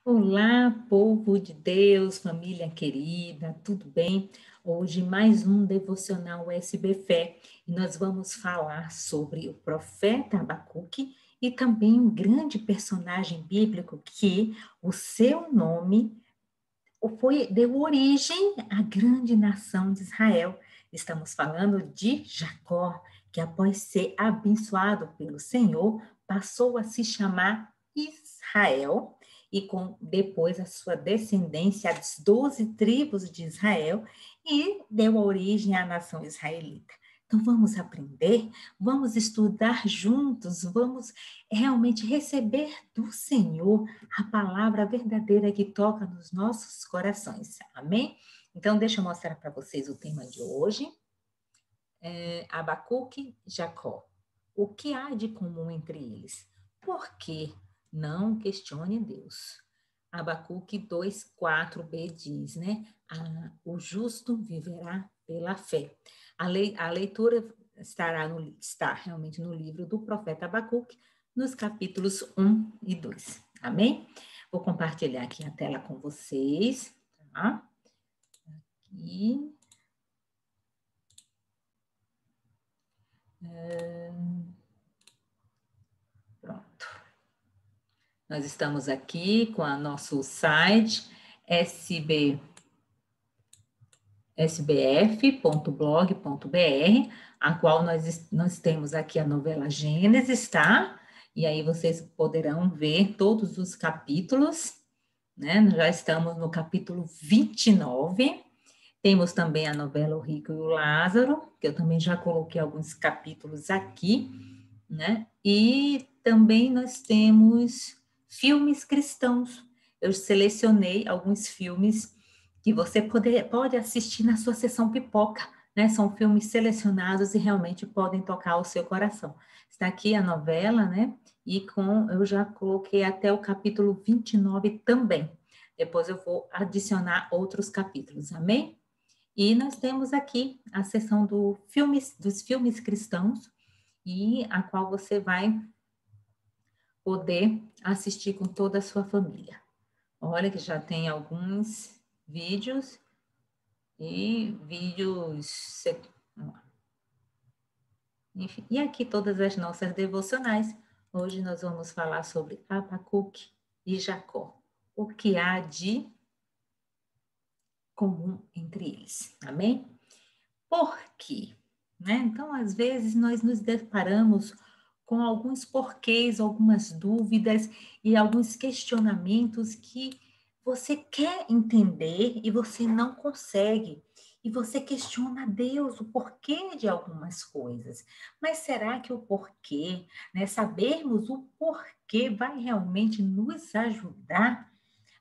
Olá, povo de Deus, família querida, tudo bem? Hoje mais um devocional SB Fé e nós vamos falar sobre o profeta Abacuque e também um grande personagem bíblico que o seu nome deu origem à grande nação de Israel. Estamos falando de Jacó, que após ser abençoado pelo Senhor, passou a se chamar Israel, e com depois a sua descendência, as 12 tribos de Israel, e deu origem à nação israelita. Então vamos aprender, vamos estudar juntos, vamos realmente receber do Senhor a palavra verdadeira que toca nos nossos corações. Amém? Então, deixa eu mostrar para vocês o tema de hoje. Abacuque, Jacó. O que há de comum entre eles? Por que não questione Deus? Abacuque 2:4b diz, né? O justo viverá pela fé. A leitura está realmente no livro do profeta Abacuque, nos capítulos 1 e 2. Amém? Vou compartilhar aqui a tela com vocês, tá? Aqui. Pronto. Nós estamos aqui com o nosso site sbf.blog.br, a qual nós temos aqui a novela Gênesis, tá? E aí vocês poderão ver todos os capítulos, né? Nós já estamos no capítulo 29. Temos também a novela O Rico e o Lázaro, que eu também já coloquei alguns capítulos aqui, né? E também nós temos filmes cristãos. Eu selecionei alguns filmes que você pode assistir na sua sessão pipoca, né? São filmes selecionados e realmente podem tocar o seu coração. Está aqui a novela, né? E eu já coloquei até o capítulo 29 também. Depois eu vou adicionar outros capítulos, amém? E nós temos aqui a seção dos filmes cristãos, e a qual você vai poder assistir com toda a sua família. Olha que já tem alguns vídeos e vídeos. Enfim, e aqui todas as nossas devocionais. Hoje nós vamos falar sobre Abacuque e Jacó. O que há de comum entre eles. Amém? Por quê? Né? Então, às vezes, nós nos deparamos com alguns porquês, algumas dúvidas e alguns questionamentos que você quer entender e você não consegue. E você questiona a Deus o porquê de algumas coisas. Mas será que o porquê, né, sabermos o porquê vai realmente nos ajudar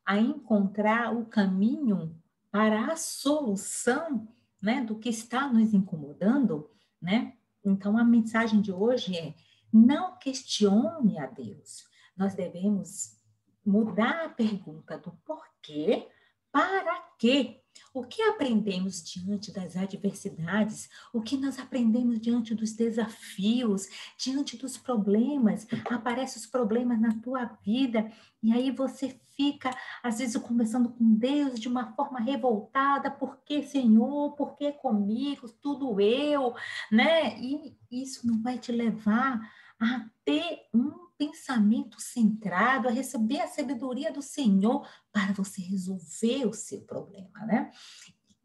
a encontrar o caminho para a solução, né, do que está nos incomodando, né? Então, a mensagem de hoje é: não questione a Deus. Nós devemos mudar a pergunta do porquê para quê. O que aprendemos diante das adversidades? O que nós aprendemos diante dos desafios, diante dos problemas? Aparecem os problemas na tua vida e aí você fica, às vezes, conversando com Deus de uma forma revoltada: por que, Senhor? Por que comigo? Tudo eu, né? E isso não vai te levar a ter um pensamento centrado, a receber a sabedoria do Senhor para você resolver o seu problema, né?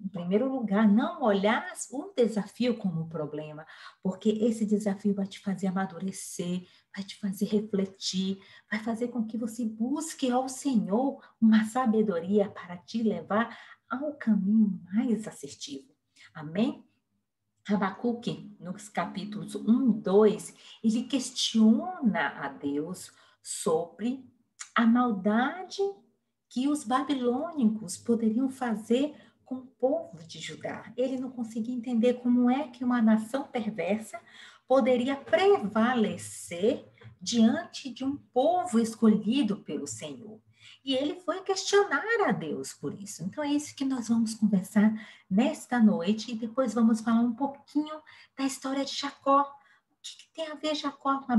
Em primeiro lugar, não olhar o desafio como um problema, porque esse desafio vai te fazer amadurecer, vai te fazer refletir, vai fazer com que você busque ao Senhor uma sabedoria para te levar ao caminho mais assertivo. Amém? Abacuque, nos capítulos 1 e 2, ele questiona a Deus sobre a maldade que os babilônicos poderiam fazer com o povo de Judá. Ele não conseguia entender como é que uma nação perversa poderia prevalecer diante de um povo escolhido pelo Senhor. E ele foi questionar a Deus por isso. Então é isso que nós vamos conversar nesta noite, e depois vamos falar um pouquinho da história de Jacó. O que tem a ver Jacó com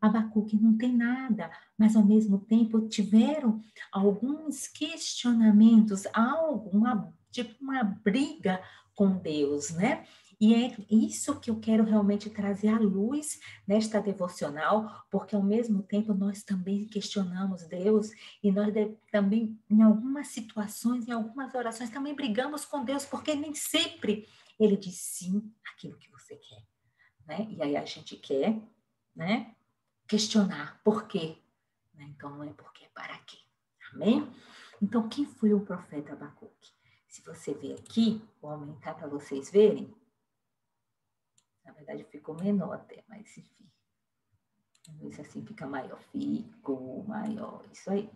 Abacuque não tem nada, mas ao mesmo tempo tiveram alguns questionamentos, tipo uma briga com Deus, né? E é isso que eu quero realmente trazer à luz nesta devocional, porque ao mesmo tempo nós também questionamos Deus e nós também, em algumas situações, em algumas orações, também brigamos com Deus, porque nem sempre Ele diz sim àquilo que você quer, né? E aí a gente quer, né, questionar por quê, né? Então não é porque, é para quê. Amém? Então, quem foi o profeta Abacuque? Se você ver aqui, vou aumentar para vocês verem. Na verdade, ficou menor até, mas enfim. Vamos ver se assim fica maior. Ficou maior. Isso aí.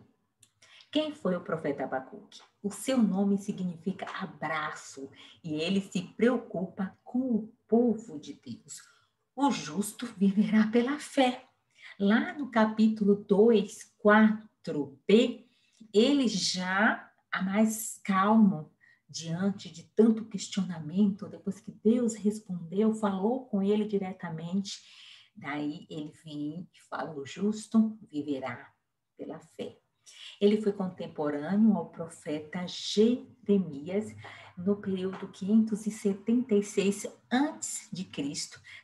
Quem foi o profeta Abacuque? O seu nome significa abraço e ele se preocupa com o povo de Deus. O justo viverá pela fé. Lá no capítulo 2, 4b, ele já mais calmo diante de tanto questionamento, depois que Deus respondeu, falou com ele diretamente, daí ele vem e fala: o justo viverá pela fé. Ele foi contemporâneo ao profeta Jeremias no período 576 a.C.,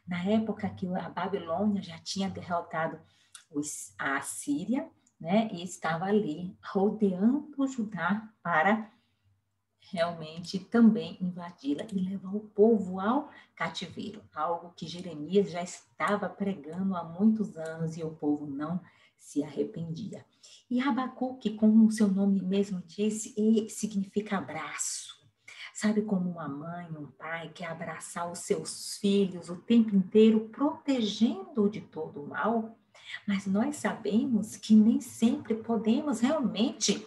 na época que a Babilônia já tinha derrotado a Síria, né, e estava ali rodeando o Judá para realmente também invadi-la e levar o povo ao cativeiro, algo que Jeremias já estava pregando há muitos anos e o povo não se arrependia. E Abacuque, como o seu nome mesmo disse, significa abraço. Sabe como uma mãe, um pai quer abraçar os seus filhos o tempo inteiro, protegendo-o de todo o mal? Mas nós sabemos que nem sempre podemos realmente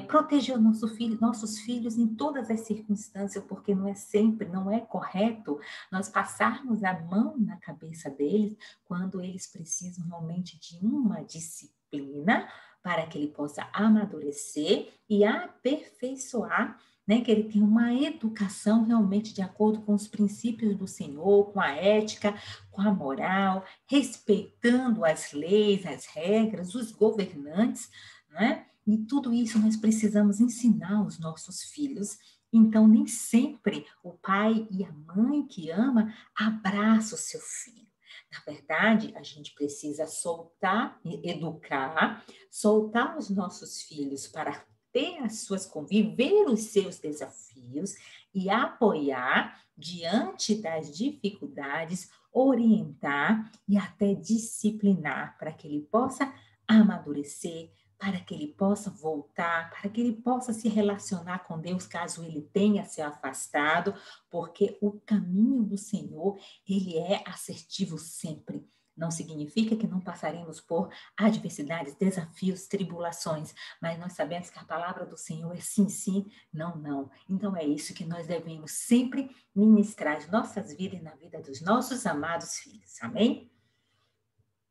proteger nossos filhos em todas as circunstâncias, porque não é sempre, não é correto nós passarmos a mão na cabeça deles quando eles precisam realmente de uma disciplina para que ele possa amadurecer e aperfeiçoar, né, que ele tenha uma educação realmente de acordo com os princípios do Senhor, com a ética, com a moral, respeitando as leis, as regras, os governantes, né? E tudo isso nós precisamos ensinar aos nossos filhos. Então, nem sempre o pai e a mãe que ama abraça o seu filho. Na verdade, a gente precisa soltar, educar, soltar os nossos filhos para ter as suas viver os seus desafios e apoiar diante das dificuldades, orientar e até disciplinar para que ele possa amadurecer, para que ele possa voltar, para que ele possa se relacionar com Deus caso ele tenha se afastado, porque o caminho do Senhor, ele é assertivo sempre. Não significa que não passaremos por adversidades, desafios, tribulações, mas nós sabemos que a palavra do Senhor é sim, sim, não, não. Então é isso que nós devemos sempre ministrar em nossas vidas e na vida dos nossos amados filhos. Amém?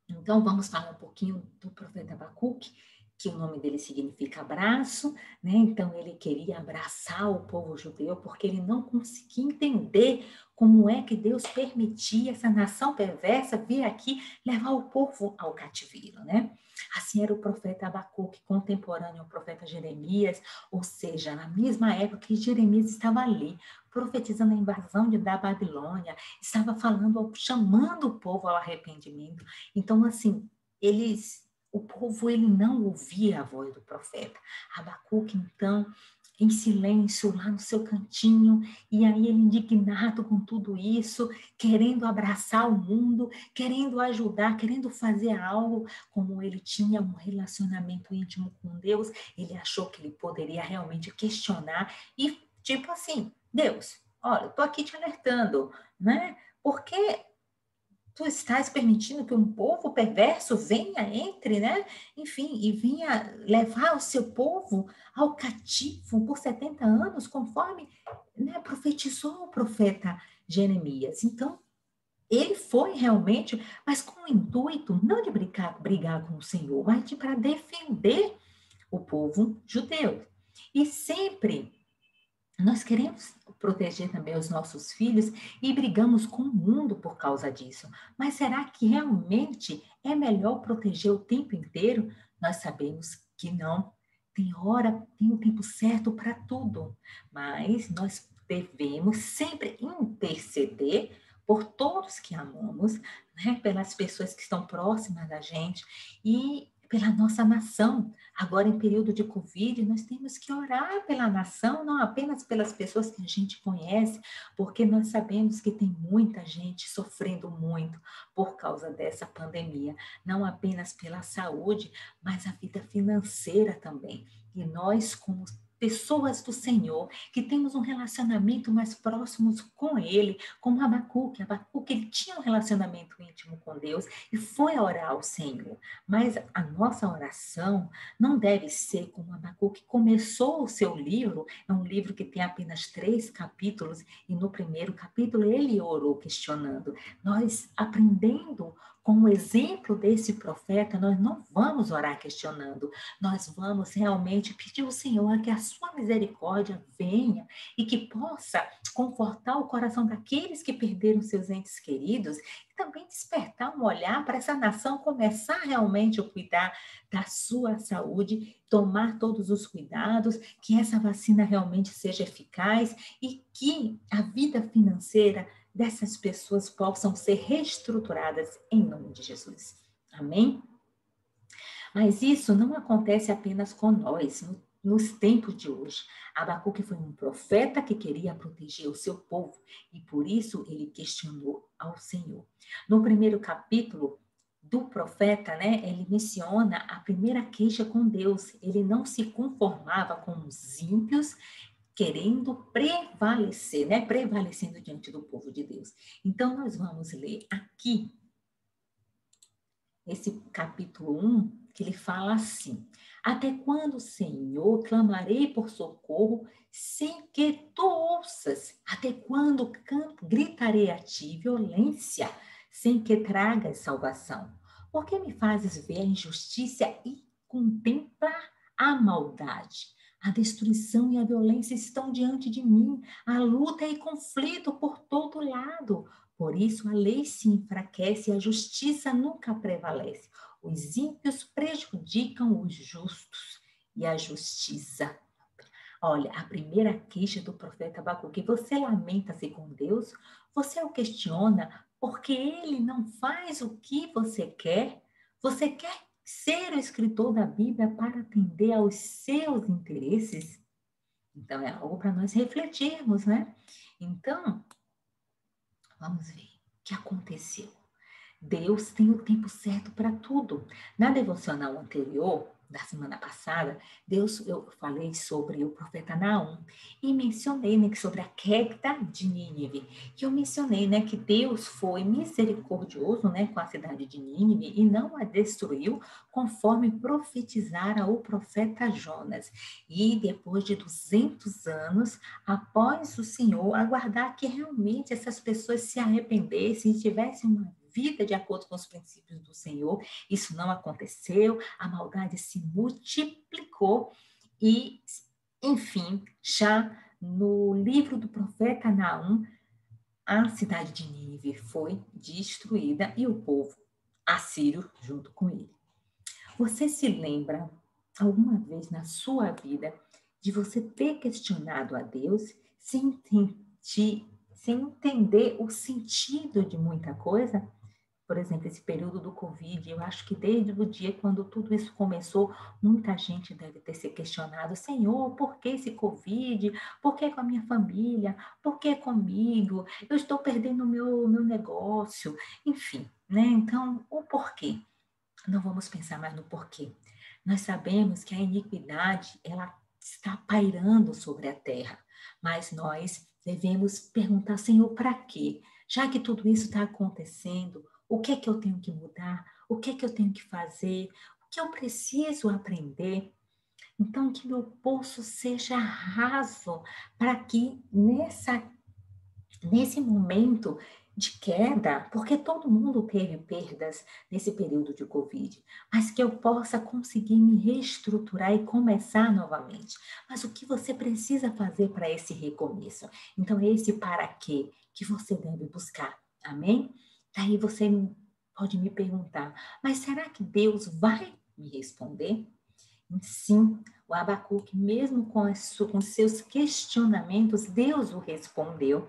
Então vamos falar um pouquinho do profeta Abacuque, que o nome dele significa abraço, né? Então ele queria abraçar o povo judeu porque ele não conseguia entender como é que Deus permitia essa nação perversa vir aqui levar o povo ao cativeiro, né? Assim era o profeta Abacuque, contemporâneo ao profeta Jeremias, ou seja, na mesma época que Jeremias estava ali, profetizando a invasão da Babilônia, estava falando, chamando o povo ao arrependimento. Então, assim, o povo ele não ouvia a voz do profeta. Abacuque, então, em silêncio, lá no seu cantinho, e aí ele indignado com tudo isso, querendo abraçar o mundo, querendo ajudar, querendo fazer algo, como ele tinha um relacionamento íntimo com Deus, ele achou que ele poderia realmente questionar e, tipo assim, Deus, olha, eu tô aqui te alertando, né? Porque tu estás permitindo que um povo perverso venha, entre, né? Enfim, e venha levar o seu povo ao cativo por 70 anos, conforme, né, profetizou o profeta Jeremias. Então, ele foi realmente, mas com o intuito não de brigar com o Senhor, mas para defender o povo judeu. E sempre Nós queremos proteger também os nossos filhos e brigamos com o mundo por causa disso. Mas será que realmente é melhor proteger o tempo inteiro? Nós sabemos que não. Tem hora, tem o tempo certo para tudo. Mas nós devemos sempre interceder por todos que amamos, né? Pelas pessoas que estão próximas da gente e pela nossa nação. Agora, em período de Covid, nós temos que orar pela nação, não apenas pelas pessoas que a gente conhece, porque nós sabemos que tem muita gente sofrendo muito por causa dessa pandemia, não apenas pela saúde, mas a vida financeira também. E nós, como pessoas do Senhor, que temos um relacionamento mais próximo com Ele, como Abacuque. Abacuque, ele tinha um relacionamento íntimo com Deus e foi orar ao Senhor. Mas a nossa oração não deve ser como Abacuque começou o seu livro, é um livro que tem apenas 3 capítulos, e no primeiro capítulo ele orou questionando. Nós, aprendendo com o exemplo desse profeta, nós não vamos orar questionando, nós vamos realmente pedir ao Senhor que a sua misericórdia venha e que possa confortar o coração daqueles que perderam seus entes queridos e também despertar um olhar para essa nação começar realmente a cuidar da sua saúde, tomar todos os cuidados, que essa vacina realmente seja eficaz e que a vida financeira dessas pessoas possam ser reestruturadas em nome de Jesus. Amém? Mas isso não acontece apenas com nós, nos tempos de hoje. Abacuque foi um profeta que queria proteger o seu povo e por isso ele questionou ao Senhor. No primeiro capítulo do profeta, né, ele menciona a primeira queixa com Deus. Ele não se conformava com os ímpios querendo prevalecer, né, prevalecendo diante do povo de Deus. Então nós vamos ler aqui esse capítulo 1, que ele fala assim: Até quando, Senhor, clamarei por socorro sem que tu ouças? Até quando gritarei a ti violência sem que tragas salvação? Por que me fazes ver a injustiça e contemplar a maldade? A destruição e a violência estão diante de mim, a luta e conflito por todo lado. Por isso, a lei se enfraquece e a justiça nunca prevalece. Os ímpios prejudicam os justos e a justiça. Olha, a primeira queixa do profeta Abacuque: você lamenta-se com Deus? Você o questiona porque ele não faz o que você quer? Você quer ser o escritor da Bíblia para atender aos seus interesses? Então, é algo para nós refletirmos, né? Então, vamos ver o que aconteceu. Deus tem o tempo certo para tudo. Na devocional anterior, da semana passada, eu falei sobre o profeta Naum e mencionei, né, sobre a queda de Nínive. E eu mencionei, né, que Deus foi misericordioso, né, com a cidade de Nínive e não a destruiu, conforme profetizara o profeta Jonas. E depois de 200 anos, após o Senhor aguardar que realmente essas pessoas se arrependessem e tivessem uma vida de acordo com os princípios do Senhor. Isso não aconteceu, a maldade se multiplicou e, enfim, já no livro do profeta Naum, a cidade de Nínive foi destruída e o povo assírio junto com ele. Você se lembra alguma vez na sua vida de você ter questionado a Deus sem entender o sentido de muita coisa? Por exemplo, esse período do Covid, eu acho que desde o dia quando tudo isso começou, muita gente deve ter se questionado: Senhor, por que esse Covid? Por que com a minha família? Por que comigo? Eu estou perdendo o meu negócio. Enfim, né? Então, o porquê? Não vamos pensar mais no porquê. Nós sabemos que a iniquidade, ela está pairando sobre a terra, mas nós devemos perguntar: Senhor, para quê? Já que tudo isso está acontecendo, o que é que eu tenho que mudar? O que é que eu tenho que fazer? O que eu preciso aprender? Então, que meu poço seja raso, para que nesse momento de queda, porque todo mundo teve perdas nesse período de Covid, mas que eu possa conseguir me reestruturar e começar novamente. Mas o que você precisa fazer para esse recomeço? Então, é esse para quê que você deve buscar. Amém? Daí você pode me perguntar, mas será que Deus vai me responder? Sim, o Abacuque, mesmo com seus questionamentos, Deus o respondeu.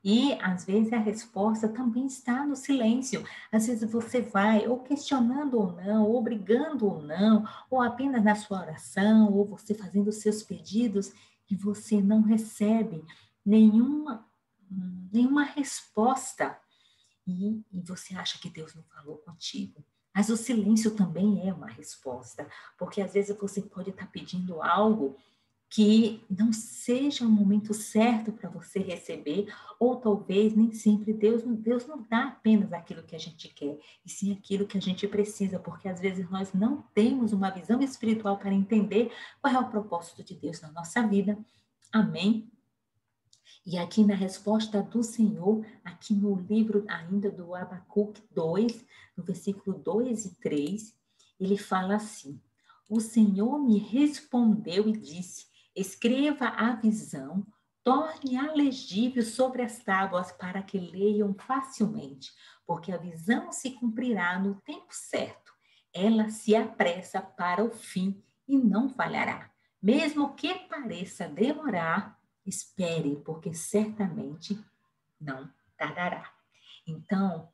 E às vezes a resposta também está no silêncio. Às vezes você vai ou questionando ou não, ou brigando ou não, ou apenas na sua oração, ou você fazendo os seus pedidos e você não recebe nenhuma, nenhuma resposta. E você acha que Deus não falou contigo. Mas o silêncio também é uma resposta, porque às vezes você pode estar pedindo algo que não seja o momento certo para você receber, ou talvez nem sempre Deus não dá apenas aquilo que a gente quer, e sim aquilo que a gente precisa, porque às vezes nós não temos uma visão espiritual para entender qual é o propósito de Deus na nossa vida. Amém? E aqui na resposta do Senhor, aqui no livro ainda do Abacuque 2, no versículo 2 e 3, ele fala assim: O Senhor me respondeu e disse: Escreva a visão, torne a legível sobre as tábuas para que leiam facilmente, porque a visão se cumprirá no tempo certo. Ela se apressa para o fim e não falhará. Mesmo que pareça demorar, espere, porque certamente não tardará. Então,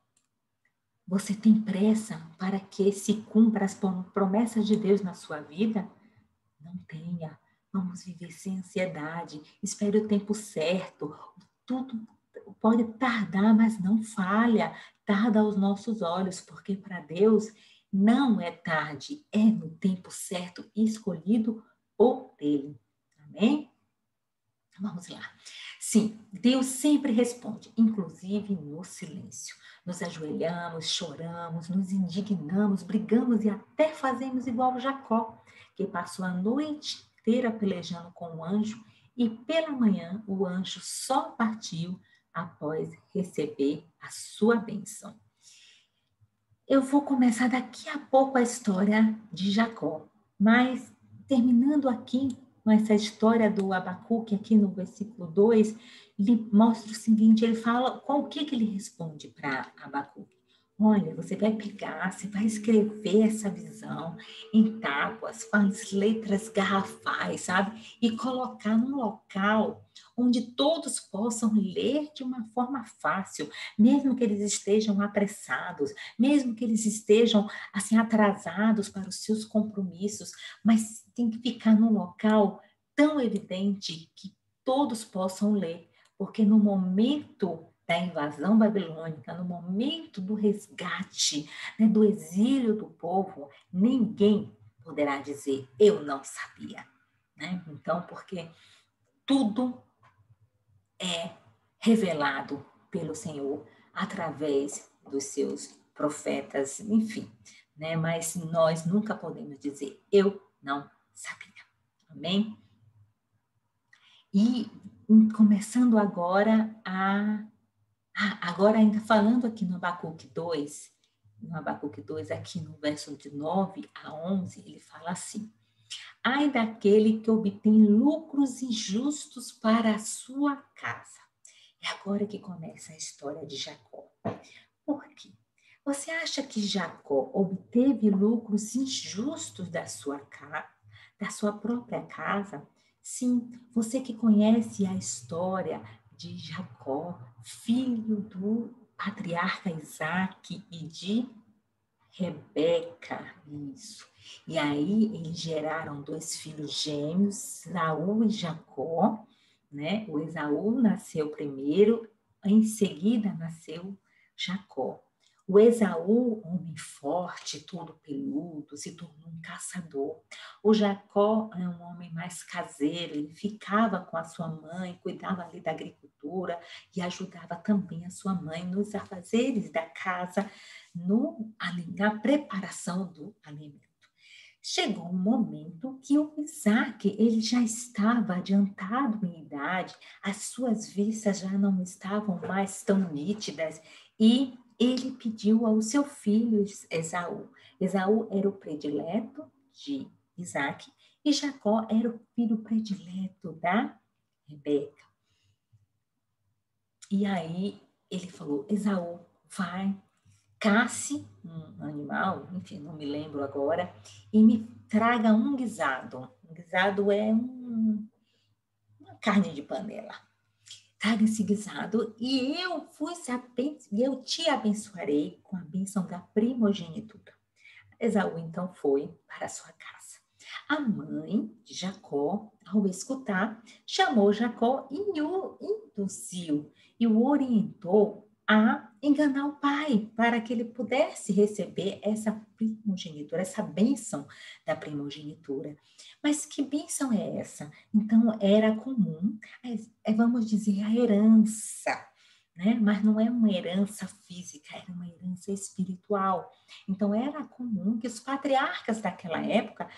você tem pressa para que se cumpra as promessas de Deus na sua vida? Não tenha. Vamos viver sem ansiedade. Espere o tempo certo. Tudo pode tardar, mas não falha. Tarda aos nossos olhos, porque para Deus não é tarde, é no tempo certo escolhido por Ele. Amém? Vamos lá. Sim, Deus sempre responde, inclusive no silêncio. Nos ajoelhamos, choramos, nos indignamos, brigamos e até fazemos igual Jacó, que passou a noite inteira pelejando com o anjo e pela manhã o anjo só partiu após receber a sua bênção. Eu vou começar daqui a pouco a história de Jacó, mas terminando aqui com essa história do Abacuque, aqui no versículo 2, ele mostra o seguinte, ele fala, qual o que ele responde para Abacuque? Olha, você vai pegar, você vai escrever essa visão em tábuas, com as letras garrafais, sabe? E colocar num local onde todos possam ler de uma forma fácil, mesmo que eles estejam apressados, mesmo que eles estejam assim atrasados para os seus compromissos, mas tem que ficar num local tão evidente que todos possam ler, porque no momento da invasão babilônica, no momento do resgate, né, do exílio do povo, ninguém poderá dizer eu não sabia, né? Então, porque tudo é revelado pelo Senhor através dos seus profetas, enfim, né? Mas nós nunca podemos dizer eu não sabia. Amém? E começando agora ainda falando aqui no Abacuque 2, aqui no verso de 9 a 11, ele fala assim: Ai daquele que obtém lucros injustos para a sua casa. É agora que começa a história de Jacó. Por quê? Você acha que Jacó obteve lucros injustos da sua própria casa? Sim, você que conhece a história de Jacó, filho do patriarca Isaac e de Rebeca, isso. E aí eles geraram dois filhos gêmeos, Esaú e Jacó, né? O Esaú nasceu primeiro, em seguida nasceu Jacó. O Esaú, homem forte, todo peludo, se tornou um caçador. O Jacó é um homem mais caseiro, ele ficava com a sua mãe, cuidava ali da agricultura e ajudava também a sua mãe nos afazeres da casa, na preparação do alimento. Chegou um momento que o Isaac, ele já estava adiantado em idade, as suas vistas já não estavam mais tão nítidas, e ele pediu ao seu filho Esaú. Esaú era o predileto de Isaac, e Jacó era o filho predileto da Rebeca. E aí ele falou: Esaú, vai, casse um animal, enfim, não me lembro agora, e me traga um guisado. Um guisado é uma carne de panela. Traga esse guisado e eu te abençoarei com a bênção da primogenitura. Esaú então foi para sua casa. A mãe de Jacó, ao escutar, chamou Jacó e o induziu e o orientou a enganar o pai, para que ele pudesse receber essa primogenitura, essa bênção da primogenitura. Mas que bênção é essa? Então, era comum, vamos dizer, a herança, né? Mas não é uma herança física, era uma herança espiritual. Então, era comum que os patriarcas daquela época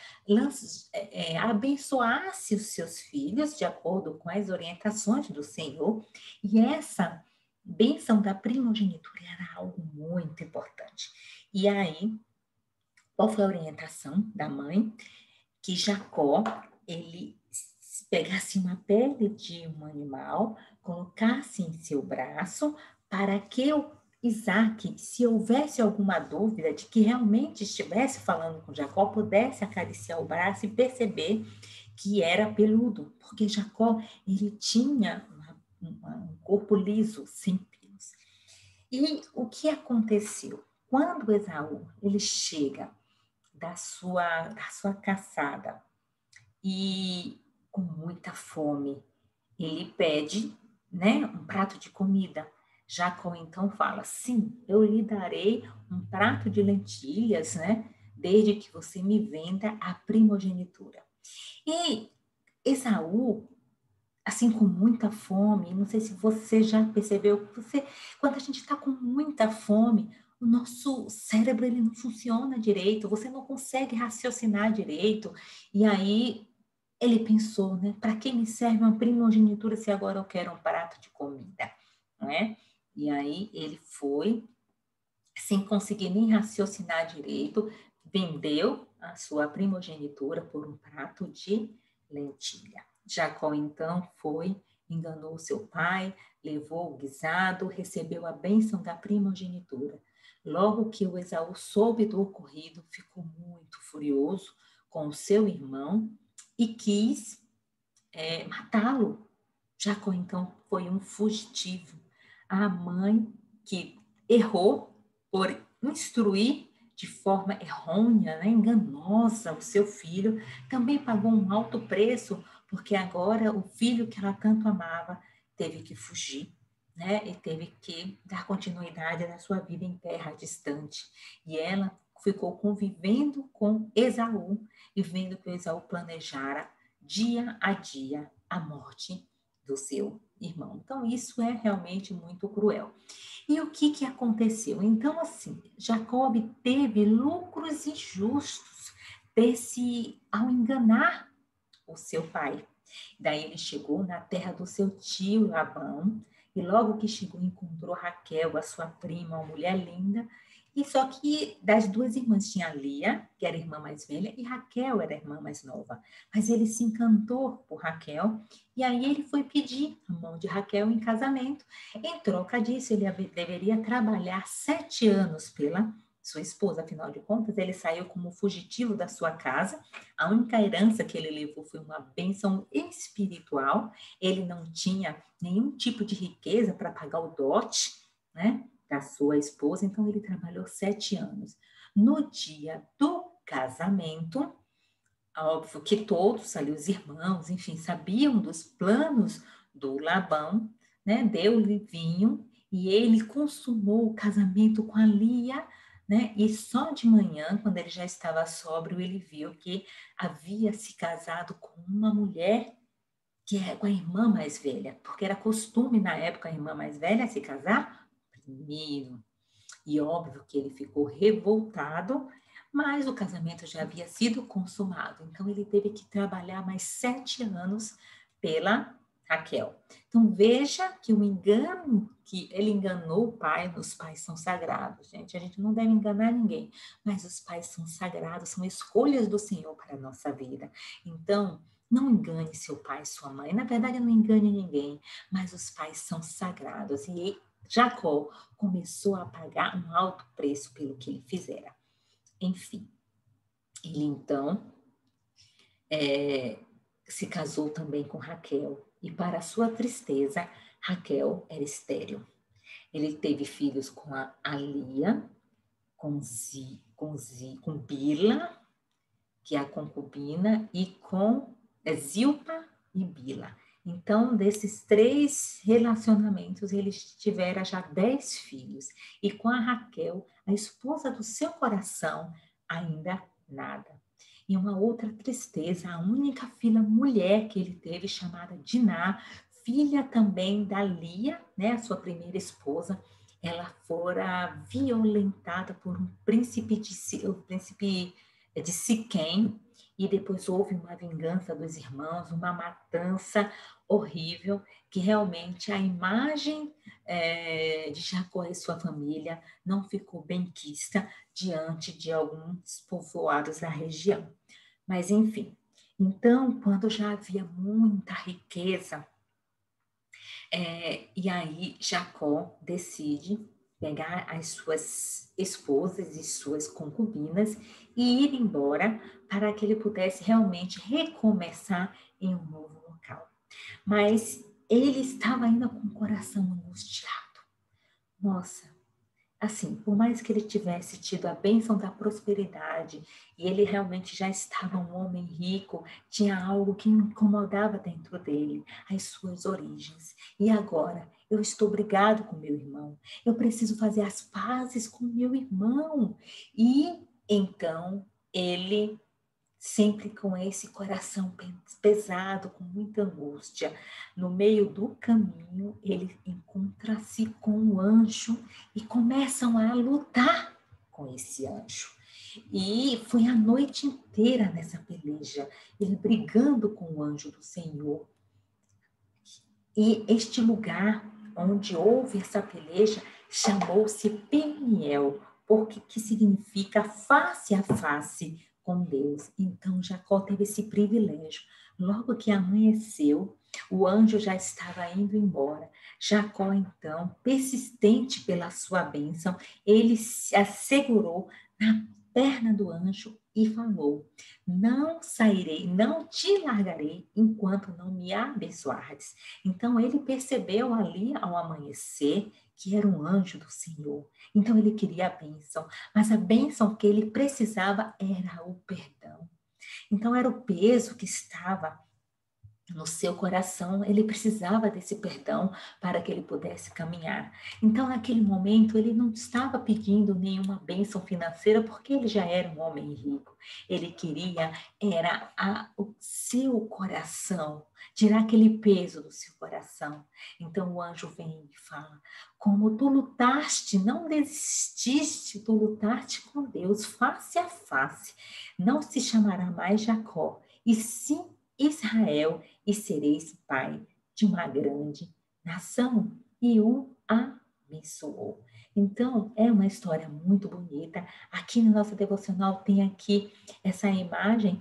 abençoassem os seus filhos de acordo com as orientações do Senhor, e essa bênção da primogenitura era algo muito importante. E aí, qual foi a orientação da mãe? Que Jacó, ele pegasse uma pele de um animal, colocasse em seu braço, para que o Isaac, se houvesse alguma dúvida de que realmente estivesse falando com Jacó, pudesse acariciar o braço e perceber que era peludo, porque Jacó, ele tinha um corpo liso, sem pelos. E o que aconteceu? Quando Esaú, ele chega da sua caçada e com muita fome, ele pede, né, um prato de comida. Jacó então fala: sim, eu lhe darei um prato de lentilhas, né, desde que você me venda a primogenitura. E Esaú, assim, com muita fome, não sei se você já percebeu, quando a gente está com muita fome, o nosso cérebro ele não funciona direito, você não consegue raciocinar direito, e aí ele pensou, né? Para que me serve uma primogenitura se agora eu quero um prato de comida, não é? E aí ele foi, sem conseguir nem raciocinar direito, vendeu a sua primogenitura por um prato de lentilha. Jacó então foi, enganou seu pai, levou o guisado, recebeu a bênção da primogenitura. Logo que o Esaú soube do ocorrido, ficou muito furioso com o seu irmão e quis matá-lo. Jacó então foi um fugitivo. A mãe que errou por instruir de forma errônea, né, enganosa o seu filho, também pagou um alto preço, porque agora o filho que ela tanto amava teve que fugir, né, e teve que dar continuidade na sua vida em terra distante. E ela ficou convivendo com Esaú e vendo que Esaú planejara dia a dia a morte do seu irmão. Então, isso é realmente muito cruel. E o que aconteceu? Então, assim, Jacob teve lucros injustos ao enganar o seu pai. Daí ele chegou na terra do seu tio Labão, e logo que chegou encontrou Raquel, a sua prima, uma mulher linda, e só que das duas irmãs tinha Lia, que era a irmã mais velha, e Raquel era a irmã mais nova. Mas ele se encantou por Raquel, e aí ele foi pedir a mão de Raquel em casamento. Em troca disso, ele deveria trabalhar 7 anos pela sua esposa, afinal de contas, ele saiu como fugitivo da sua casa. A única herança que ele levou foi uma bênção espiritual. Ele não tinha nenhum tipo de riqueza para pagar o dote, né, da sua esposa, então ele trabalhou 7 anos. No dia do casamento, óbvio que todos ali, os irmãos, enfim, sabiam dos planos do Labão, né, deu-lhe vinho e ele consumou o casamento com a Lia, né, e só de manhã, quando ele já estava sóbrio, ele viu que havia se casado com uma mulher que é com a irmã mais velha, porque era costume na época a irmã mais velha se casar primeiro. E óbvio que ele ficou revoltado, Mas o casamento já havia sido consumado, então ele teve que trabalhar mais 7 anos pela Raquel. Então veja que o engano, que ele enganou o pai, os pais são sagrados, gente. A gente não deve enganar ninguém, mas os pais são sagrados, são escolhas do Senhor para a nossa vida. Então, não engane seu pai e sua mãe. Na verdade, não engane ninguém, mas os pais são sagrados. E Jacó começou a pagar um alto preço pelo que ele fizera. Enfim, ele então se casou também com Raquel. E para sua tristeza, Raquel era estéril. Ele teve filhos com a Lia, com Bila, que é a concubina, e com Zilpa e Bila. Então, desses 3 relacionamentos, eles tiveram já 10 filhos. E com a Raquel, a esposa do seu coração, ainda nada. E uma outra tristeza, a única filha mulher que ele teve, chamada Diná, filha também da Lia, né, a sua primeira esposa, ela fora violentada por um príncipe de Siquém, e depois houve uma vingança dos irmãos, uma matança horrível, que realmente a imagem de Jacó e sua família não ficou bem quista diante de alguns povoados da região. Mas, enfim, então, quando já havia muita riqueza, e aí Jacó decide pegar as suas esposas e suas concubinas e ir embora para que ele pudesse realmente recomeçar em um novo local. Mas ele estava ainda com o coração angustiado. Nossa, assim, por mais que ele tivesse tido a bênção da prosperidade e ele realmente já estava um homem rico, tinha algo que incomodava dentro dele, as suas origens. E agora, eu estou brigado com meu irmão, eu preciso fazer as pazes com meu irmão. E então, ele sempre com esse coração pesado, com muita angústia. No meio do caminho, ele encontra-se com um anjo e começam a lutar com esse anjo. E foi a noite inteira nessa peleja, ele brigando com o anjo do Senhor. E este lugar onde houve essa peleja chamou-se Peniel, porque que significa face a face com Deus. Então Jacó teve esse privilégio. Logo que amanheceu, o anjo já estava indo embora. Jacó, então, persistente pela sua bênção, ele se assegurou na perna do anjo e falou: não sairei, não te largarei enquanto não me abençoares. Então ele percebeu ali ao amanhecer que era um anjo do Senhor. Então ele queria a bênção, mas a bênção que ele precisava era o perdão. Então era o peso que estava no seu coração, ele precisava desse perdão para que ele pudesse caminhar. Então, naquele momento, ele não estava pedindo nenhuma bênção financeira, porque ele já era um homem rico. Ele queria, o seu coração, tirar aquele peso do seu coração. Então, o anjo vem e fala: como tu lutaste, não desististe, tu lutaste com Deus, face a face. Não se chamará mais Jacó, e sim Israel, e sereis pai de uma grande nação. E o abençoou. Então, é uma história muito bonita. Aqui na nossa devocional tem aqui essa imagem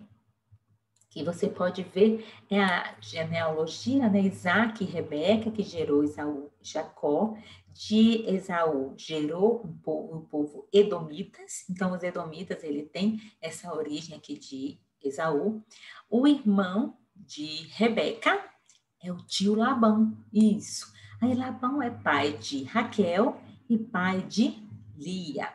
que você pode ver, é a genealogia, né? Isaac e Rebeca, que gerou Esaú e Jacó. De Esaú gerou o povo edomitas. Então, os edomitas, ele tem essa origem aqui de Esaú. O irmão de Rebeca é o tio Labão, isso. Aí Labão é pai de Raquel e pai de Lia.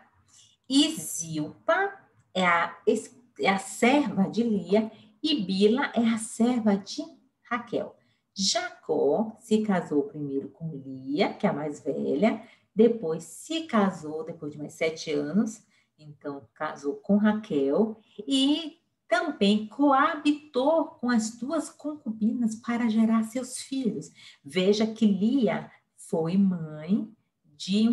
E Zilpa é a serva de Lia e Bila é a serva de Raquel. Jacó se casou primeiro com Lia, que é a mais velha, depois se casou, depois de mais 7 anos, então casou com Raquel e também coabitou com as 2 concubinas para gerar seus filhos. Veja que Lia foi mãe de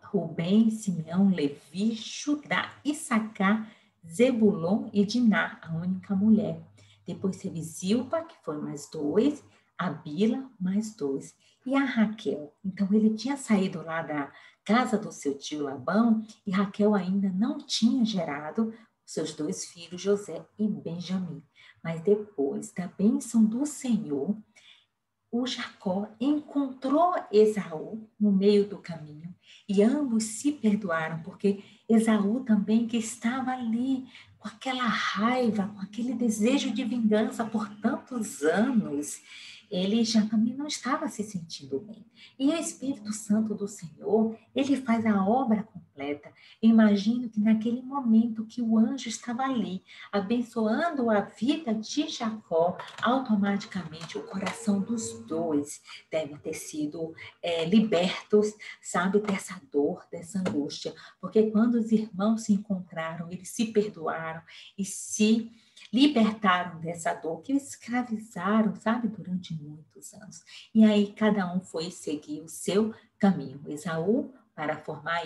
Rubem, Simeão, Levi, Judá, Issacar, Zebulon e Diná, a única mulher. Depois teve Zilpa, que foi mais 2, a Bila, mais 2. E a Raquel. Então, ele tinha saído lá da casa do seu tio Labão e Raquel ainda não tinha gerado seus 2 filhos, José e Benjamim. Mas depois da bênção do Senhor, o Jacó encontrou Esaú no meio do caminho e ambos se perdoaram, porque Esaú também que estava ali com aquela raiva, com aquele desejo de vingança por tantos anos, ele já também não estava se sentindo bem. E o Espírito Santo do Senhor, ele faz a obra completa. Eu imagino que naquele momento que o anjo estava ali, abençoando a vida de Jacó, automaticamente o coração dos dois deve ter sido libertos, sabe, dessa dor, dessa angústia. Porque quando os irmãos se encontraram, eles se perdoaram e se libertaram dessa dor que escravizaram, sabe, durante muitos anos. E aí cada um foi seguir o seu caminho. Esaú para formar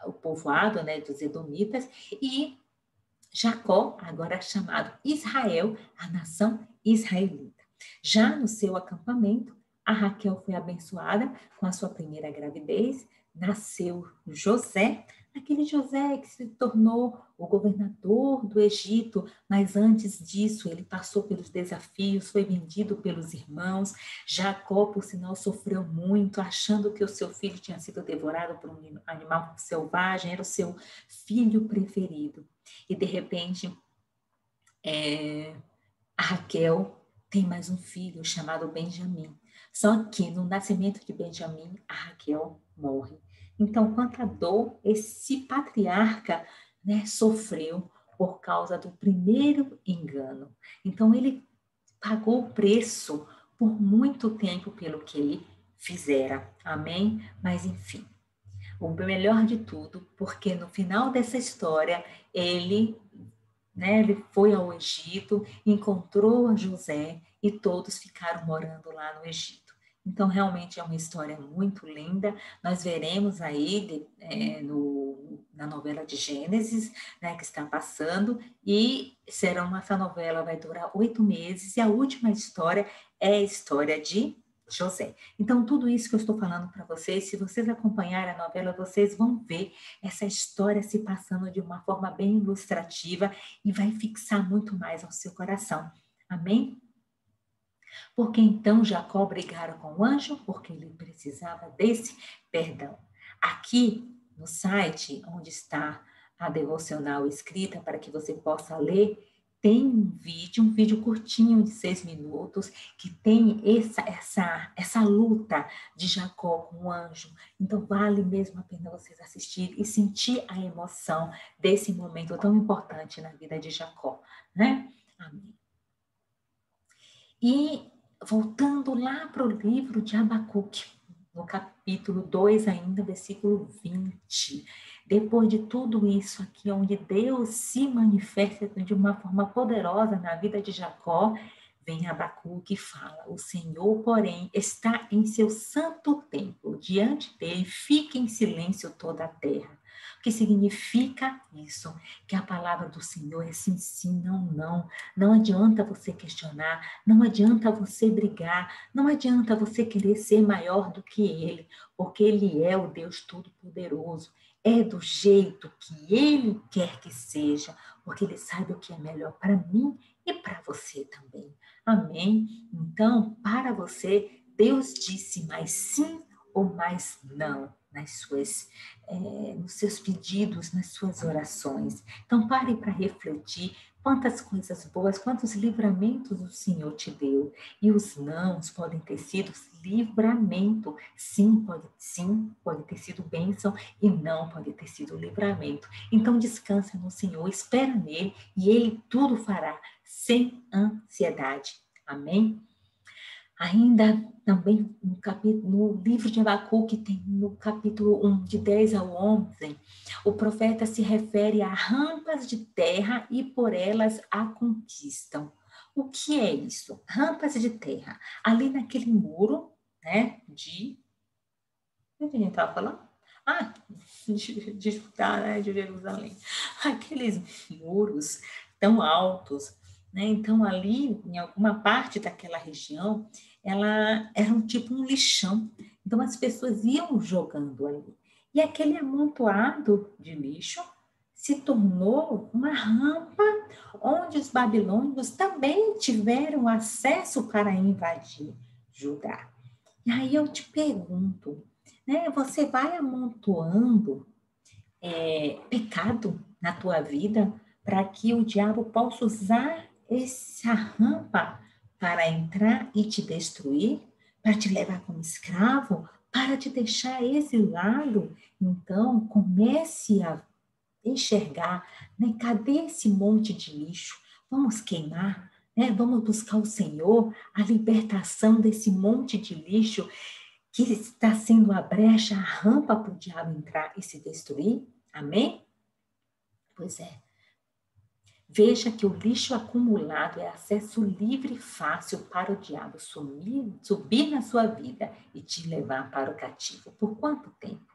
o povoado, né, dos edomitas, e Jacó, agora chamado Israel, a nação israelita. Já no seu acampamento, a Raquel foi abençoada com a sua primeira gravidez, nasceu José, aquele José que se tornou o governador do Egito, mas antes disso ele passou pelos desafios, foi vendido pelos irmãos. Jacó, por sinal, sofreu muito, achando que o seu filho tinha sido devorado por um animal selvagem, era o seu filho preferido. E de repente, a Raquel tem mais um filho chamado Benjamim. Só que no nascimento de Benjamim, a Raquel morre. Então, quanta dor esse patriarca, né, sofreu por causa do primeiro engano. Então, ele pagou o preço por muito tempo pelo que ele fizera. Amém? Mas, enfim, o melhor de tudo, porque no final dessa história, ele foi ao Egito, encontrou a José e todos ficaram morando lá no Egito. Então, realmente é uma história muito linda. Nós veremos aí na novela de Gênesis, né, que está passando, e essa novela vai durar 8 meses, e a última história é a história de José. Então, tudo isso que eu estou falando para vocês, se vocês acompanharem a novela, vocês vão ver essa história se passando de uma forma bem ilustrativa e vai fixar muito mais ao seu coração. Amém? Porque então Jacó brigara com o anjo, porque ele precisava desse perdão. Aqui no site, onde está a devocional escrita para que você possa ler, tem um vídeo curtinho de 6 minutos, que tem essa luta de Jacó com o anjo. Então, vale mesmo a pena vocês assistirem e sentir a emoção desse momento tão importante na vida de Jacó, né? Amém. E voltando lá para o livro de Abacuque, no capítulo 2 ainda, versículo 20. Depois de tudo isso aqui, onde Deus se manifesta de uma forma poderosa na vida de Jacó, vem Abacuque e fala: o Senhor, porém, está em seu santo templo, diante dele fica em silêncio toda a terra. O que significa isso? Que a palavra do Senhor é sim, sim, não, não. Não adianta você questionar, não adianta você brigar, não adianta você querer ser maior do que ele, porque ele é o Deus Todo-Poderoso. É do jeito que ele quer que seja, porque ele sabe o que é melhor para mim e para você também. Amém? Então, para você, Deus disse mais sim ou mais não nos seus pedidos, nas suas orações. Então, pare para refletir quantas coisas boas, quantos livramentos o Senhor te deu. E os nãos podem ter sido livramento. Sim, pode ter sido bênção, e não pode ter sido livramento. Então, descansa no Senhor, espera nele, e ele tudo fará, sem ansiedade. Amém? Ainda também no livro de Abacuque, tem no capítulo 1, de 10 ao 11, o profeta se refere a rampas de terra e por elas a conquistam. O que é isso? Rampas de terra. Ali naquele muro, né, o que a gente estava falando? Ah, de Judá, né, de Jerusalém. Aqueles muros tão altos, né? Então, ali, em alguma parte daquela região, ela era um tipo um lixão. Então, as pessoas iam jogando ali. E aquele amontoado de lixo se tornou uma rampa onde os babilônios também tiveram acesso para invadir Judá. E aí eu te pergunto, né? Você vai amontoando pecado na tua vida para que o diabo possa usar essa rampa para entrar e te destruir, para te levar como escravo, para te deixar exilado. Então, comece a enxergar, né? Cadê esse monte de lixo? Vamos queimar, né? Vamos buscar o Senhor, a libertação desse monte de lixo que está sendo a brecha, a rampa para o diabo entrar e se destruir. Amém? Pois é. Veja que o lixo acumulado é acesso livre e fácil para o diabo subir na sua vida e te levar para o cativo. Por quanto tempo?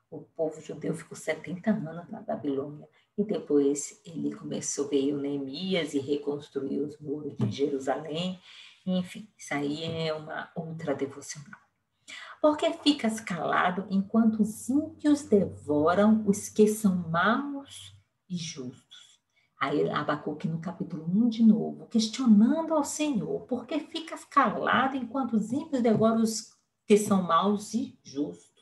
O povo judeu ficou 70 anos na Babilônia e depois ele começou, veio Neemias e reconstruiu os muros de Jerusalém. Enfim, isso aí é uma outra devocional. Porque ficas calado enquanto os ímpios devoram os que são maus e justos. Aí Abacuque no capítulo 1 de novo, questionando ao Senhor, por que ficas calado enquanto os ímpios devoram os que são maus e justos?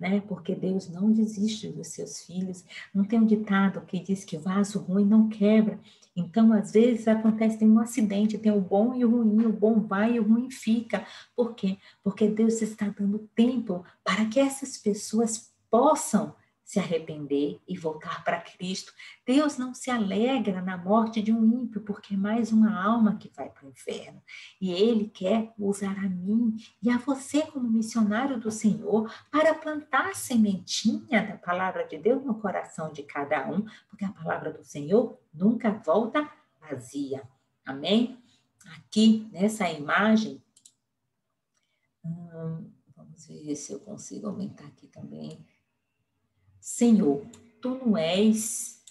Né? Porque Deus não desiste dos seus filhos. Não tem um ditado que diz que vaso ruim não quebra. Então, às vezes, acontece um acidente, tem o bom e o ruim, o bom vai e o ruim fica. Por quê? Porque Deus está dando tempo para que essas pessoas possam se arrepender e voltar para Cristo. Deus não se alegra na morte de um ímpio, porque é mais uma alma que vai para o inferno. E Ele quer usar a mim e a você como missionário do Senhor para plantar a sementinha da palavra de Deus no coração de cada um, porque a palavra do Senhor nunca volta vazia. Amém? Aqui, nessa imagem, vamos ver se eu consigo aumentar aqui também. Senhor, tu não és,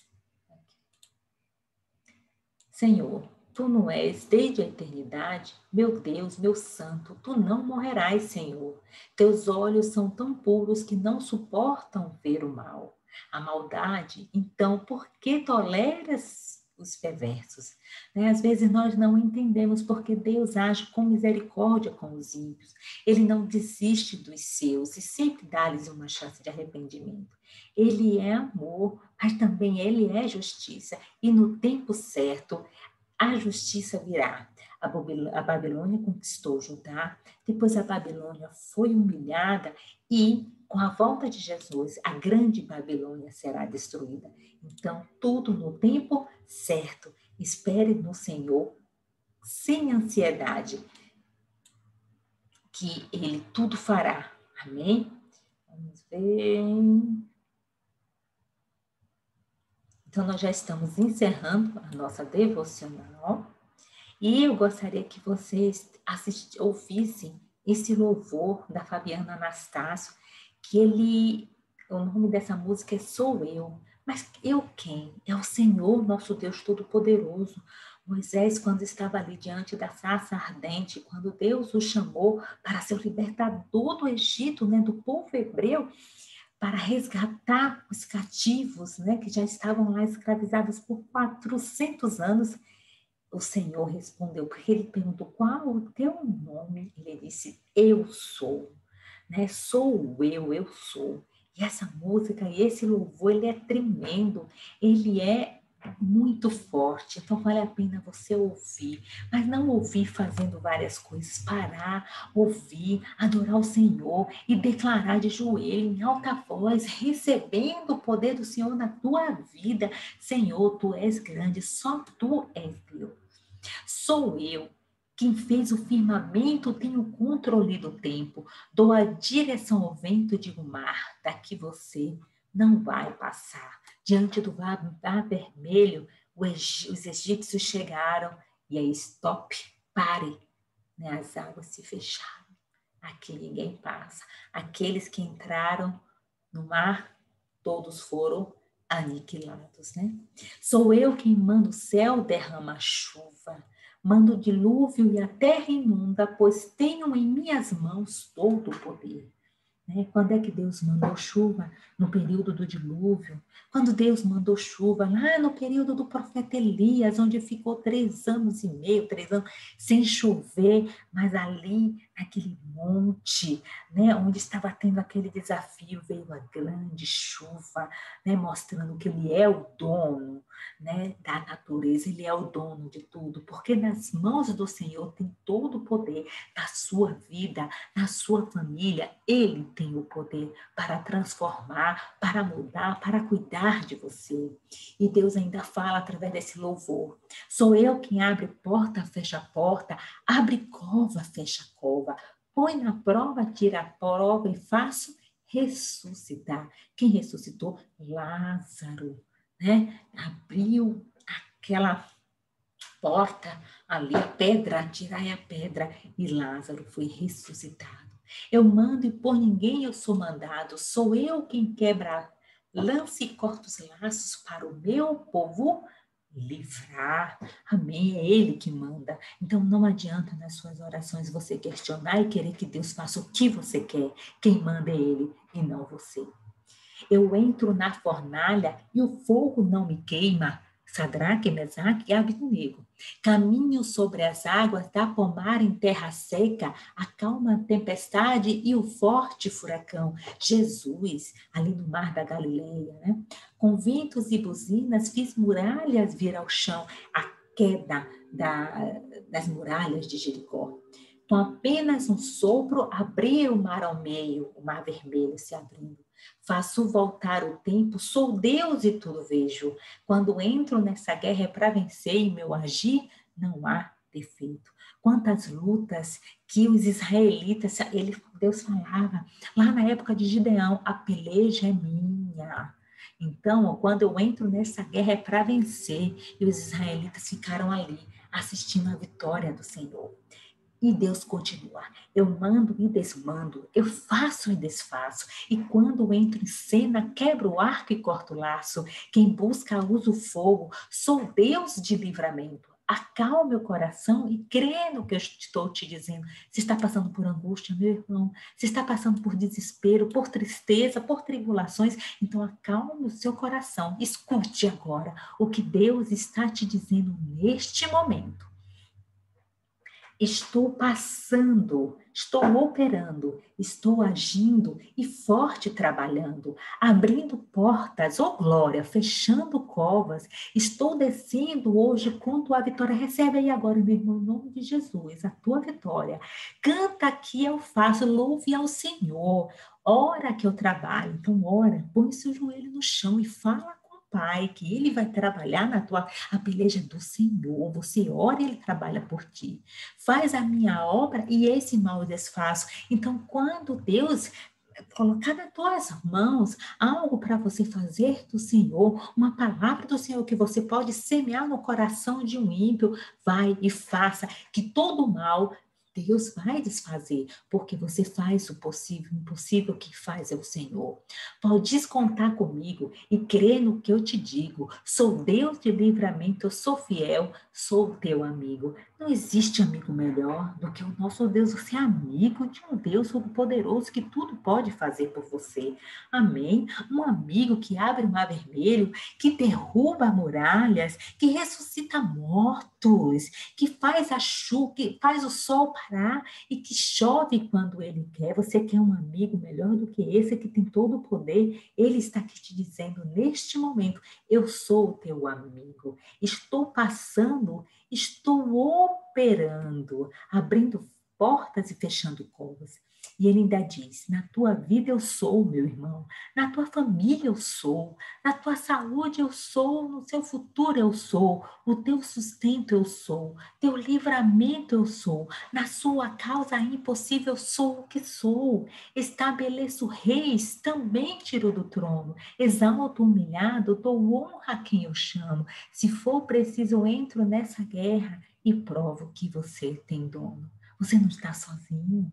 Senhor, tu não és desde a eternidade, meu Deus, meu santo, tu não morrerás, Senhor. Teus olhos são tão puros que não suportam ver o mal, a maldade. Então, por que toleras os perversos? Né? Às vezes nós não entendemos porque Deus age com misericórdia com os ímpios. Ele não desiste dos seus e sempre dá-lhes uma chance de arrependimento. Ele é amor, mas também ele é justiça. E no tempo certo, a justiça virá. A Babilônia conquistou Judá, depois a Babilônia foi humilhada e, com a volta de Jesus, a grande Babilônia será destruída. Então, tudo no tempo certo. Espere no Senhor, sem ansiedade, que Ele tudo fará. Amém? Vamos ver. Então, nós já estamos encerrando a nossa devocional. E eu gostaria que vocês ouvissem esse louvor da Fabiana Anastácio, o nome dessa música é Sou Eu. Mas eu quem? É o Senhor, nosso Deus Todo-Poderoso. Moisés, quando estava ali diante da sarça ardente, quando Deus o chamou para ser o libertador do Egito, né, do povo hebreu, para resgatar os cativos, né, que já estavam lá escravizados por 400 anos, o Senhor respondeu, porque ele perguntou, qual o teu nome? Ele disse, eu sou, né? Sou eu sou. E essa música, e esse louvor, ele é tremendo, ele é muito forte, então vale a pena você ouvir, mas não ouvir fazendo várias coisas, parar, ouvir, adorar o Senhor e declarar de joelho, em alta voz, recebendo o poder do Senhor na tua vida. Senhor, tu és grande, só tu és Deus. Sou eu quem fez o firmamento, tem o controle do tempo, dou a direção ao vento e digo, mar, daqui você não vai passar. Diante do mar vermelho, os egípcios chegaram e aí, stop, pare, né? As águas se fecharam. Aqui ninguém passa. Aqueles que entraram no mar, todos foram aniquilados, né? Sou eu quem manda o céu derrama a chuva, mando o dilúvio e a terra inunda, pois tenho em minhas mãos todo o poder. Né? Quando é que Deus mandou chuva? No período do dilúvio. Quando Deus mandou chuva? Lá no período do profeta Elias, onde ficou 3 anos e meio, 3 anos, sem chover, mas ali, naquele monte, né, onde estava tendo aquele desafio, veio uma grande chuva, né, mostrando que Ele é o dono, né, da natureza, Ele é o dono de tudo, porque nas mãos do Senhor tem todo o poder da sua vida, na sua família, Ele tem o poder para transformar, para mudar, para cuidar de você. E Deus ainda fala através desse louvor. Sou eu quem abre porta, fecha porta, abre cova, fecha cova, põe na prova, tira a prova e faço ressuscitar. Quem ressuscitou? Lázaro, né? Abriu aquela porta ali, a pedra, tirai a pedra, e Lázaro foi ressuscitado. Eu mando e por ninguém eu sou mandado, sou eu quem quebra lance e corta os laços para o meu povo livrar. Amém, é Ele que manda. Então não adianta nas suas orações você questionar e querer que Deus faça o que você quer. Quem manda é Ele e não você. Eu entro na fornalha e o fogo não me queima. Sadraque, Mesaque e Abednego. Caminho sobre as águas da pomar em terra seca, acalma a tempestade e o forte furacão. Jesus, ali no mar da Galileia, né? Com ventos e buzinas, fiz muralhas vir ao chão, a queda das muralhas de Jericó. Com apenas um sopro, abri o mar ao meio, o mar vermelho se abrindo. Faço voltar o tempo, sou Deus e tudo vejo. Quando entro nessa guerra é para vencer e meu agir não há defeito. Quantas lutas que os israelitas, Deus falava, lá na época de Gideão, a peleja é minha. Então, quando eu entro nessa guerra é para vencer. E os israelitas ficaram ali, assistindo a vitória do Senhor. E Deus continua. Eu mando e desmando, eu faço e desfaço. E quando entro em cena, quebro o arco e corto o laço. Quem busca usa o fogo. Sou Deus de livramento. Acalme o coração e crê no que eu estou te dizendo. Se está passando por angústia, meu irmão, se está passando por desespero, por tristeza, por tribulações, então acalme o seu coração. Escute agora o que Deus está te dizendo neste momento. Estou passando, estou operando, estou agindo e forte trabalhando, abrindo portas, oh glória, fechando covas. Estou descendo hoje com tua vitória. Recebe aí agora, meu irmão, em nome de Jesus, a tua vitória. Canta que eu faço, louve ao Senhor. Ora que eu trabalho. Então, ora, põe seu joelho no chão e fala Pai, que Ele vai trabalhar na tua... A peleja do Senhor, você ora e Ele trabalha por ti. Faz a minha obra e esse mal eu desfaço. Então, quando Deus colocar nas tuas mãos algo para você fazer do Senhor, uma palavra do Senhor que você pode semear no coração de um ímpio, vai e faça, que todo mal Deus vai desfazer, porque você faz o possível, o impossível que faz é o Senhor. Podes contar comigo e crer no que eu te digo. Sou Deus de livramento, eu sou fiel, sou teu amigo. Não existe amigo melhor do que o nosso Deus. Você é amigo de um Deus todo-poderoso que tudo pode fazer por você. Amém? Um amigo que abre o mar vermelho, que derruba muralhas, que ressuscita mortos, que faz a chuva, que faz o sol parar e que chove quando ele quer. Você quer um amigo melhor do que esse que tem todo o poder? Ele está aqui te dizendo neste momento: eu sou o teu amigo. Estou passando, estou operando, abrindo portas e fechando covas. E ele ainda diz: na tua vida eu sou, meu irmão, na tua família eu sou, na tua saúde eu sou, no seu futuro eu sou, o teu sustento eu sou, teu livramento eu sou, na sua causa impossível eu sou o que sou. Estabeleço reis, também tiro do trono, exalto o humilhado, dou honra a quem eu chamo. Se for preciso, eu entro nessa guerra e provo que você tem dono. Você não está sozinho.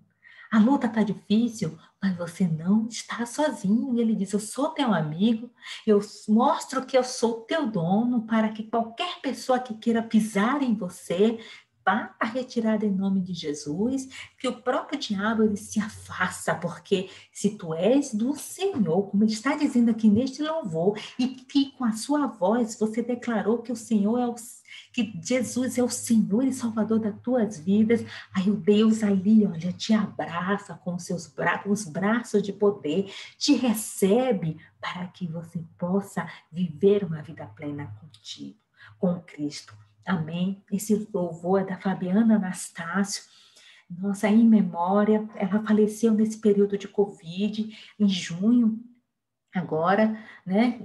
A luta está difícil, mas você não está sozinho. E ele diz: eu sou teu amigo, eu mostro que eu sou teu dono, para que qualquer pessoa que queira pisar em você, vá para retirada em nome de Jesus, que o próprio diabo ele se afasta, porque se tu és do Senhor, como ele está dizendo aqui neste louvor, e que com a sua voz você declarou que o Senhor é o que Jesus é o Senhor e Salvador das tuas vidas, aí o Deus ali, olha, te abraça com os braços de poder, te recebe para que você possa viver uma vida plena contigo, com Cristo. Amém? Esse louvor é da Fabiana Anastácio. Nossa, em memória, ela faleceu nesse período de Covid, em junho, agora, né?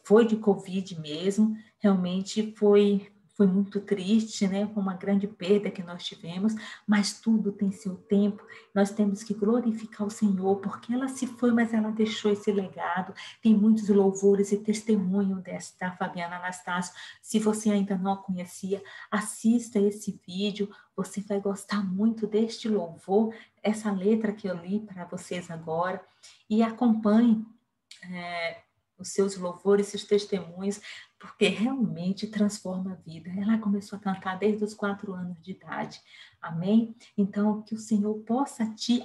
Foi de Covid mesmo, realmente foi muito triste, né? Foi uma grande perda que nós tivemos, mas tudo tem seu tempo. Nós temos que glorificar o Senhor, porque ela se foi, mas ela deixou esse legado. Tem muitos louvores e testemunho desta Fabiana Anastácio. Se você ainda não a conhecia, assista esse vídeo. Você vai gostar muito deste louvor, essa letra que eu li para vocês agora. E acompanhe os seus louvores, seus testemunhos, porque realmente transforma a vida. Ela começou a cantar desde os 4 anos de idade. Amém? Então, que o Senhor possa te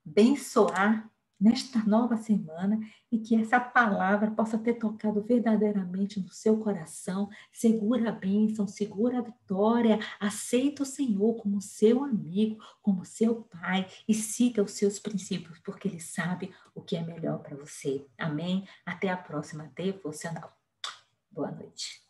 abençoar nesta nova semana e que essa palavra possa ter tocado verdadeiramente no seu coração. Segura a bênção, segura a vitória, aceita o Senhor como seu amigo, como seu pai e siga os seus princípios, porque ele sabe o que é melhor para você. Amém? Até a próxima devocional. Boa noite.